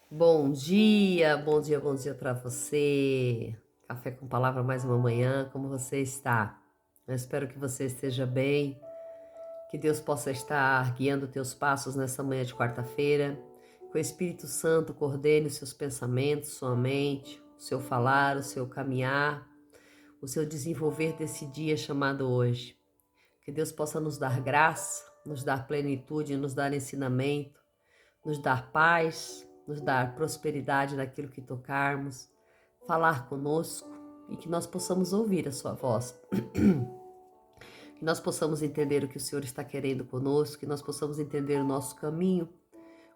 Bom dia, bom dia para você. Café com palavra mais uma manhã, como você está? Eu espero que você esteja bem, que Deus possa estar guiando teus passos nessa manhã de quarta-feira, que o Espírito Santo coordene os seus pensamentos, sua mente, o seu falar, o seu caminhar, o seu desenvolver desse dia chamado hoje. Que Deus possa nos dar graça, nos dar plenitude, nos dar ensinamento, nos dar paz, nos dar prosperidade naquilo que tocarmos, falar conosco e que nós possamos ouvir a sua voz, que nós possamos entender o que o Senhor está querendo conosco, que nós possamos entender o nosso caminho,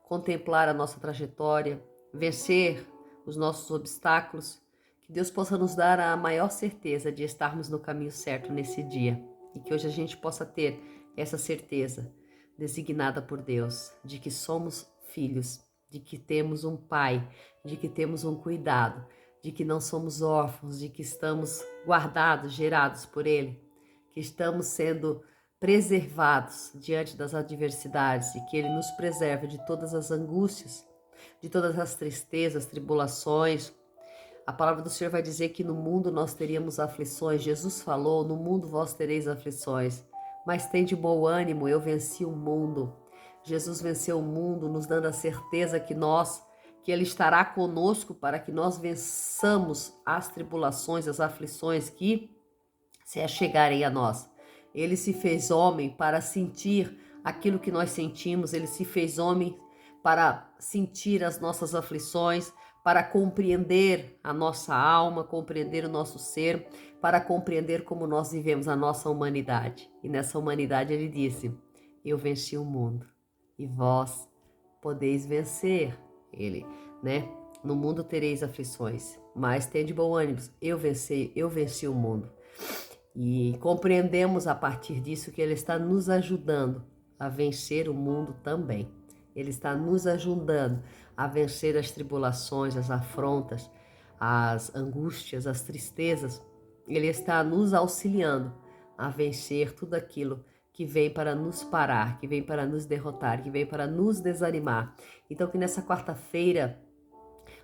contemplar a nossa trajetória, vencer os nossos obstáculos, que Deus possa nos dar a maior certeza de estarmos no caminho certo nesse dia e que hoje a gente possa ter essa certeza designada por Deus de que somos filhos, de que temos um pai, de que temos um cuidado, de que não somos órfãos, de que estamos guardados, gerados por Ele, que estamos sendo preservados diante das adversidades e que Ele nos preserva de todas as angústias, de todas as tristezas, tribulações. A palavra do Senhor vai dizer que no mundo nós teríamos aflições. Jesus falou, no mundo vós tereis aflições, mas tende bom ânimo, eu venci o mundo. Jesus venceu o mundo, nos dando a certeza que Ele estará conosco para que nós vençamos as tribulações, as aflições que se achegarem a nós. Ele se fez homem para sentir aquilo que nós sentimos, ele se fez homem para sentir as nossas aflições, para compreender a nossa alma, compreender o nosso ser, para compreender como nós vivemos a nossa humanidade. E nessa humanidade ele disse: eu venci o mundo e vós podeis vencer ele, né? No mundo tereis aflições, mas tende bom ânimo, eu venci o mundo. E compreendemos a partir disso que Ele está nos ajudando a vencer o mundo também. Ele está nos ajudando a vencer as tribulações, as afrontas, as angústias, as tristezas. Ele está nos auxiliando a vencer tudo aquilo que vem para nos parar, que vem para nos derrotar, que vem para nos desanimar. Então que nessa quarta-feira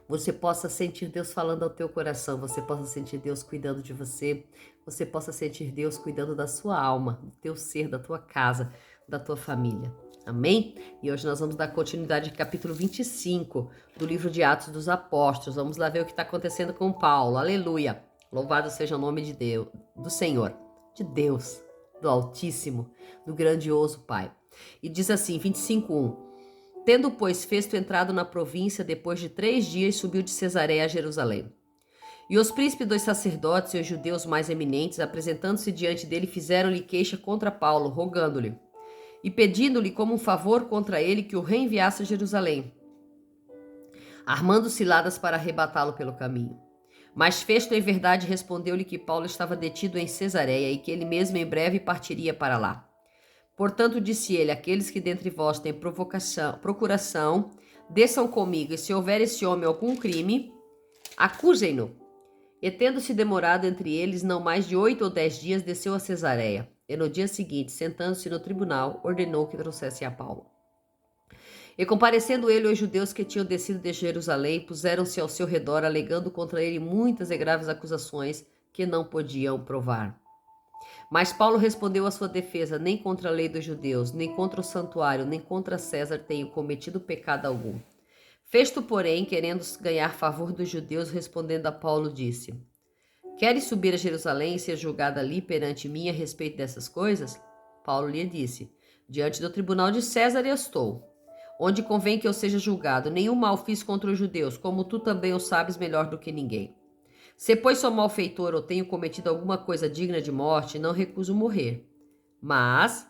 você possa sentir Deus falando ao teu coração, você possa sentir Deus cuidando de você, você possa sentir Deus cuidando da sua alma, do teu ser, da tua casa, da tua família. Amém? E hoje nós vamos dar continuidade ao capítulo 25 do livro de Atos dos Apóstolos. Vamos lá ver o que está acontecendo com Paulo. Aleluia! Louvado seja o nome de Deus, do Senhor, de Deus, do Altíssimo, do grandioso Pai. E diz assim, 25:1. Tendo, pois, Festo entrado na província, depois de 3 dias, subiu de Cesareia a Jerusalém. E os príncipes dos sacerdotes e os judeus mais eminentes, apresentando-se diante dele, fizeram-lhe queixa contra Paulo, rogando-lhe e pedindo-lhe como um favor contra ele que o reenviasse a Jerusalém, armando ciladas para arrebatá-lo pelo caminho. Mas Festo, em verdade, respondeu-lhe que Paulo estava detido em Cesareia e que ele mesmo em breve partiria para lá. Portanto, disse ele, aqueles que dentre vós têm procuração, desçam comigo, e se houver esse homem algum crime, acusem-no. E tendo-se demorado entre eles não mais de 8 ou 10 dias, desceu a Cesareia. E no dia seguinte, sentando-se no tribunal, ordenou que trouxessem a Paulo. E comparecendo ele os judeus que tinham descido de Jerusalém, puseram-se ao seu redor, alegando contra ele muitas e graves acusações que não podiam provar. Mas Paulo respondeu à sua defesa: nem contra a lei dos judeus, nem contra o santuário, nem contra César tenho cometido pecado algum. Festo, porém, querendo ganhar favor dos judeus, respondendo a Paulo, disse: queres subir a Jerusalém e ser julgado ali perante mim a respeito dessas coisas? Paulo lhe disse: diante do tribunal de César estou, onde convém que eu seja julgado. Nenhum mal fiz contra os judeus, como tu também o sabes melhor do que ninguém. Se, pois, sou malfeitor ou tenho cometido alguma coisa digna de morte, não recuso morrer. Mas,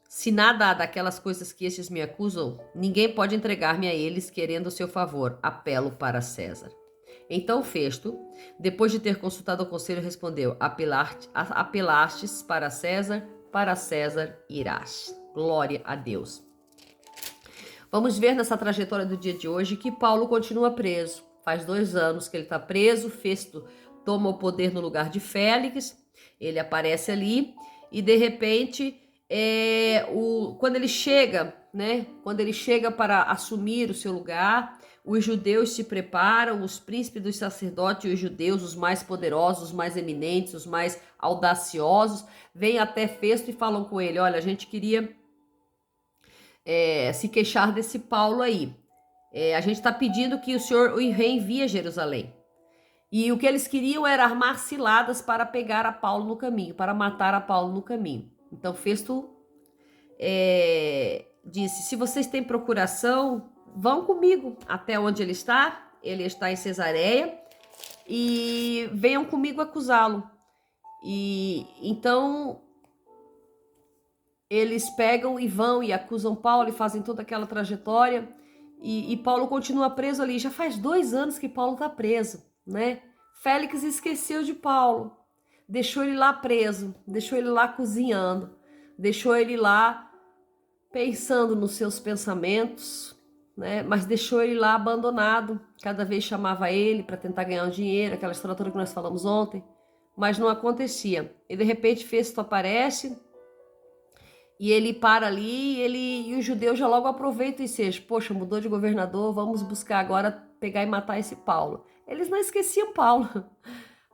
se nada há daquelas coisas que estes me acusam, ninguém pode entregar-me a eles querendo o seu favor. Apelo para César. Então Festo, depois de ter consultado o conselho, respondeu: apelastes para César irás. Glória a Deus. Vamos ver nessa trajetória do dia de hoje que Paulo continua preso. Faz 2 anos que ele está preso. Festo toma o poder no lugar de Félix. Ele aparece ali e, de repente, quando ele chega, né? Quando ele chega para assumir o seu lugar, os judeus se preparam, os príncipes dos sacerdotes e os judeus, os mais poderosos, os mais eminentes, os mais audaciosos, vêm até Festo e falam com ele: olha, a gente queria se queixar desse Paulo aí. A gente está pedindo que o senhor o reenvie a Jerusalém. E o que eles queriam era armar ciladas para pegar a Paulo no caminho, para matar a Paulo no caminho. Então Festo disse: se vocês têm procuração, vão comigo até onde ele está. Ele está em Cesareia e venham comigo acusá-lo. E então eles pegam e vão e acusam Paulo e fazem toda aquela trajetória. E Paulo continua preso ali. Já faz 2 anos que Paulo está preso, né? Félix esqueceu de Paulo, deixou ele lá preso, deixou ele lá cozinhando, deixou ele lá pensando nos seus pensamentos, né? Mas deixou ele lá abandonado. Cada vez chamava ele para tentar ganhar um dinheiro, aquela história toda que nós falamos ontem, mas não acontecia. E de repente Festo aparece e ele para ali e os judeus já logo aproveitam e seja, poxa, mudou de governador, vamos buscar agora pegar e matar esse Paulo. Eles não esqueciam Paulo.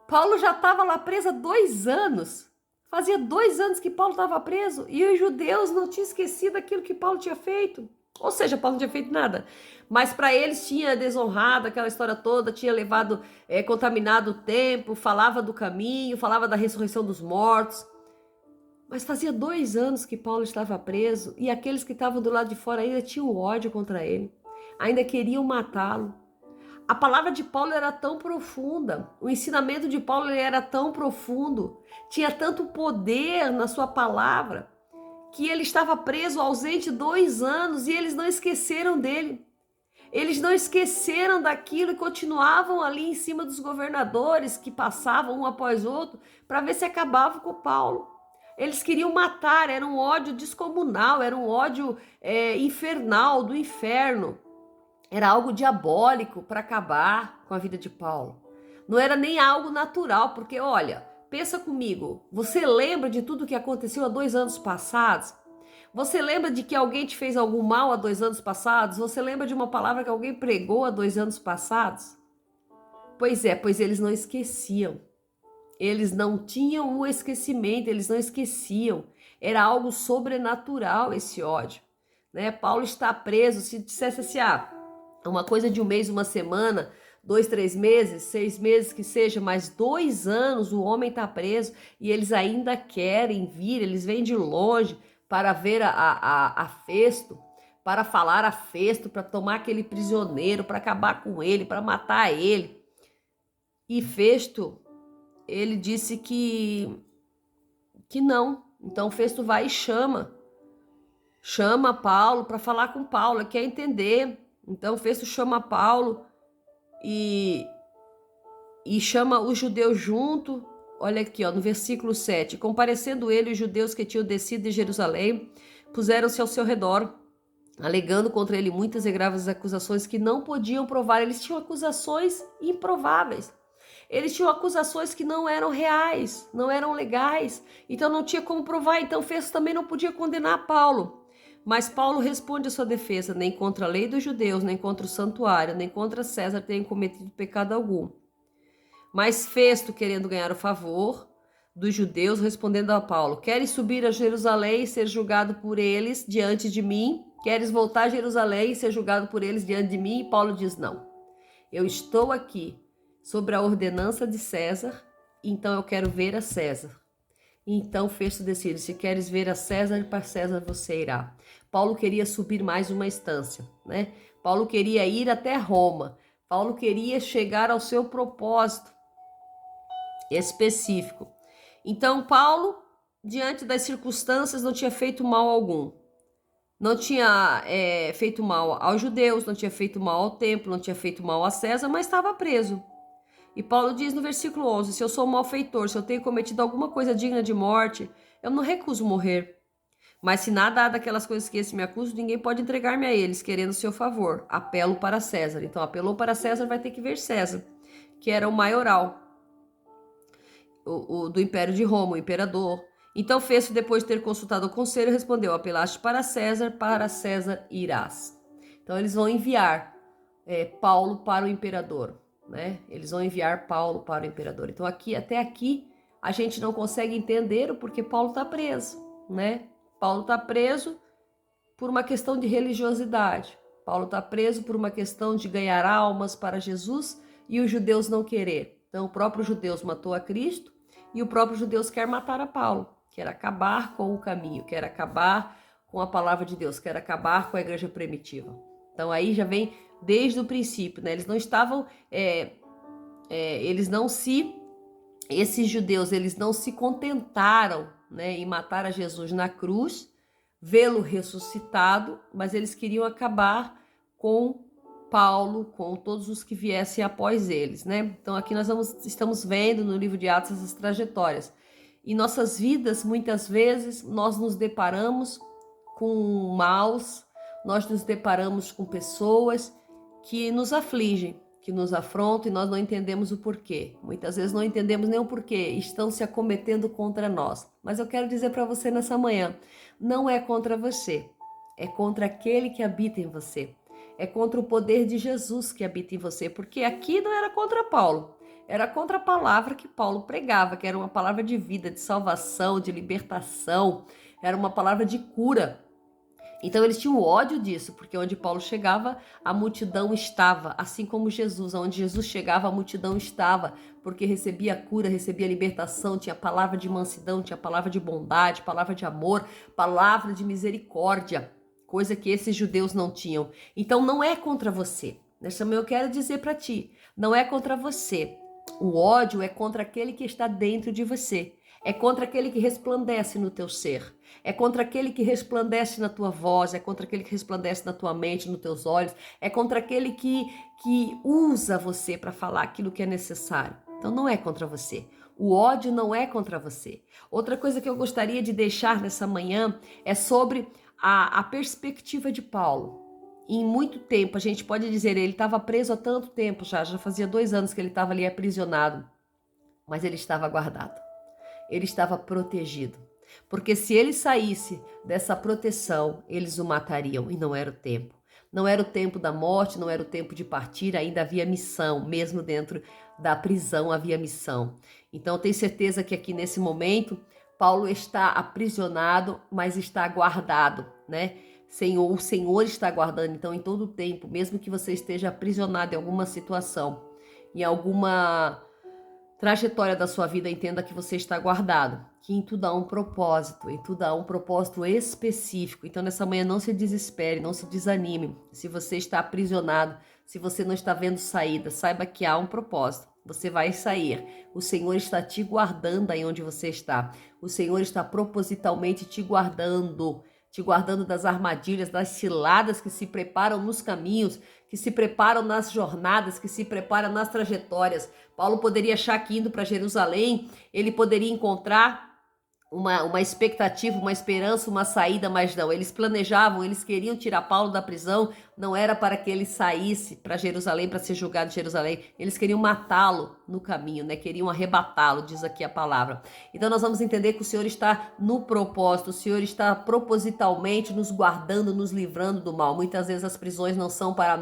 Paulo já estava lá preso há 2 anos. Fazia 2 anos que Paulo estava preso e os judeus não tinham esquecido aquilo que Paulo tinha feito. Ou seja, Paulo não tinha feito nada. Mas para eles tinha desonrado aquela história toda, tinha levado, contaminado o templo, falava do caminho, falava da ressurreição dos mortos. Mas fazia 2 anos que Paulo estava preso e aqueles que estavam do lado de fora ainda tinham ódio contra ele, ainda queriam matá-lo. A palavra de Paulo era tão profunda, o ensinamento de Paulo era tão profundo, tinha tanto poder na sua palavra, que ele estava preso, ausente 2 anos e eles não esqueceram dele. Eles não esqueceram daquilo e continuavam ali em cima dos governadores que passavam um após outro para ver se acabavam com Paulo. Eles queriam matar, era um ódio descomunal, era um ódio infernal, do inferno. Era algo diabólico para acabar com a vida de Paulo. Não era nem algo natural, porque olha, pensa comigo, você lembra de tudo que aconteceu há 2 anos passados? Você lembra de que alguém te fez algum mal há 2 anos passados? Você lembra de uma palavra que alguém pregou há 2 anos passados? Pois eles não esqueciam. Eles não tinham o esquecimento, eles não esqueciam. Era algo sobrenatural esse ódio, né? Paulo está preso, se dissesse assim, uma coisa de 1 mês, 1 semana, 2, 3 meses, 6 meses que seja, mas 2 anos o homem está preso e eles ainda querem vir, eles vêm de longe para ver a Festo, para falar a Festo, para tomar aquele prisioneiro, para acabar com ele, para matar ele. E Festo, ele disse que não. Então Festo vai e chama Paulo para falar com Paulo, quer entender. Então Festo chama Paulo e chama os judeus junto. Olha aqui, no versículo 7. Comparecendo ele, os judeus que tinham descido de Jerusalém puseram-se ao seu redor, alegando contra ele muitas e graves acusações que não podiam provar. Eles tinham acusações improváveis. Eles tinham acusações que não eram reais, não eram legais. Então não tinha como provar. Então Festo também não podia condenar Paulo. Mas Paulo responde a sua defesa: nem contra a lei dos judeus, nem contra o santuário, nem contra César tenho cometido pecado algum. Mas Festo, querendo ganhar o favor dos judeus, respondendo a Paulo: queres subir a Jerusalém e ser julgado por eles diante de mim? Queres voltar a Jerusalém e ser julgado por eles diante de mim? E Paulo diz: não, eu estou aqui sobre a ordenança de César, então eu quero ver a César. Então Festo decide: se queres ver a César, para César você irá. Paulo queria subir mais uma instância, né? Paulo queria ir até Roma. Paulo queria chegar ao seu propósito específico. Então Paulo, diante das circunstâncias, não tinha feito mal algum. Não tinha feito mal aos judeus, não tinha feito mal ao templo, não tinha feito mal a César, mas estava preso. E Paulo diz no versículo 11, se eu sou um malfeitor, se eu tenho cometido alguma coisa digna de morte, eu não recuso morrer. Mas se nada há daquelas coisas que esse me acusa, ninguém pode entregar-me a eles, querendo o seu favor. Apelo para César. Então, apelou para César, vai ter que ver César, que era o maioral do Império de Roma, o imperador. Então Festo, depois de ter consultado o conselho, respondeu: apelaste para César irás. Então eles vão enviar Paulo para o imperador, né? Eles vão enviar Paulo para o imperador. Então até aqui a gente não consegue entender o porquê Paulo está preso, né? Paulo está preso por uma questão de religiosidade. Paulo está preso por uma questão de ganhar almas para Jesus e os judeus não querer. Então o próprio judeus matou a Cristo e o próprio judeus quer matar a Paulo, quer acabar com o caminho, quer acabar com a palavra de Deus, quer acabar com a igreja primitiva. Então aí já vem desde o princípio, né? Eles não estavam, esses judeus, eles não se contentaram, né, em matar a Jesus na cruz, vê-lo ressuscitado, mas eles queriam acabar com Paulo, com todos os que viessem após eles, né? Então aqui nós estamos vendo no livro de Atos essas trajetórias. Em nossas vidas, muitas vezes, nós nos deparamos com maus, nós nos deparamos com pessoas que nos afligem, que nos afrontam e nós não entendemos o porquê. Muitas vezes não entendemos nem o porquê, estão se acometendo contra nós. Mas eu quero dizer para você nessa manhã, não é contra você, é contra aquele que habita em você. É contra o poder de Jesus que habita em você, porque aqui não era contra Paulo, era contra a palavra que Paulo pregava, que era uma palavra de vida, de salvação, de libertação, era uma palavra de cura. Então eles tinham ódio disso, porque onde Paulo chegava, a multidão estava, assim como Jesus, onde Jesus chegava, a multidão estava, porque recebia cura, recebia libertação, tinha palavra de mansidão, tinha palavra de bondade, palavra de amor, palavra de misericórdia, coisa que esses judeus não tinham. Então não é contra você. Nessa manhã eu quero dizer para ti, não é contra você. O ódio é contra aquele que está dentro de você. É contra aquele que resplandece no teu ser. É contra aquele que resplandece na tua voz. É contra aquele que resplandece na tua mente, nos teus olhos. É contra aquele que usa você para falar aquilo que é necessário. Então não é contra você. O ódio não é contra você. Outra coisa que eu gostaria de deixar nessa manhã é sobre a perspectiva de Paulo. Em muito tempo, a gente pode dizer, ele estava preso há tanto tempo já fazia 2 anos que ele estava ali aprisionado, mas ele estava guardado. Ele estava protegido, porque se ele saísse dessa proteção, eles o matariam e não era o tempo. Não era o tempo da morte, não era o tempo de partir, ainda havia missão, mesmo dentro da prisão havia missão. Então eu tenho certeza que aqui nesse momento, Paulo está aprisionado, mas está guardado, né? O Senhor está guardando, então em todo o tempo, mesmo que você esteja aprisionado em alguma situação, em alguma trajetória da sua vida, entenda que você está guardado, que em tudo há um propósito, em tudo há um propósito específico. Então nessa manhã não se desespere, não se desanime. Se você está aprisionado, se você não está vendo saída, saiba que há um propósito. Você vai sair. O Senhor está te guardando aí onde você está. O Senhor está propositalmente te guardando das armadilhas, das ciladas que se preparam nos caminhos, que se preparam nas jornadas, que se preparam nas trajetórias. Paulo poderia achar que indo para Jerusalém, ele poderia encontrar uma expectativa, uma esperança, uma saída, mas não. Eles planejavam, eles queriam tirar Paulo da prisão, não era para que ele saísse para Jerusalém, para ser julgado em Jerusalém. Eles queriam matá-lo no caminho, né? Queriam arrebatá-lo, diz aqui a palavra. Então nós vamos entender que o Senhor está no propósito, o Senhor está propositalmente nos guardando, nos livrando do mal. Muitas vezes as prisões não são para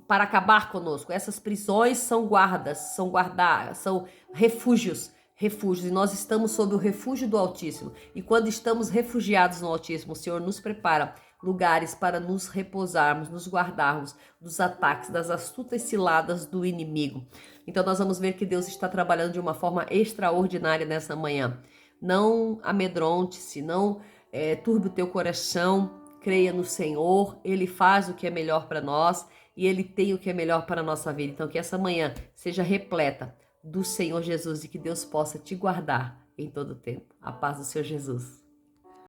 para acabar conosco. Essas prisões são guardas, são refúgios, e nós estamos sob o refúgio do Altíssimo. E quando estamos refugiados no Altíssimo, o Senhor nos prepara lugares para nos repousarmos, nos guardarmos dos ataques, das astutas ciladas do inimigo. Então nós vamos ver que Deus está trabalhando de uma forma extraordinária nessa manhã. Não amedronte-se, não turbe o teu coração, creia no Senhor, Ele faz o que é melhor para nós e Ele tem o que é melhor para a nossa vida. Então que essa manhã seja repleta do Senhor Jesus e que Deus possa te guardar em todo o tempo. A paz do Senhor Jesus.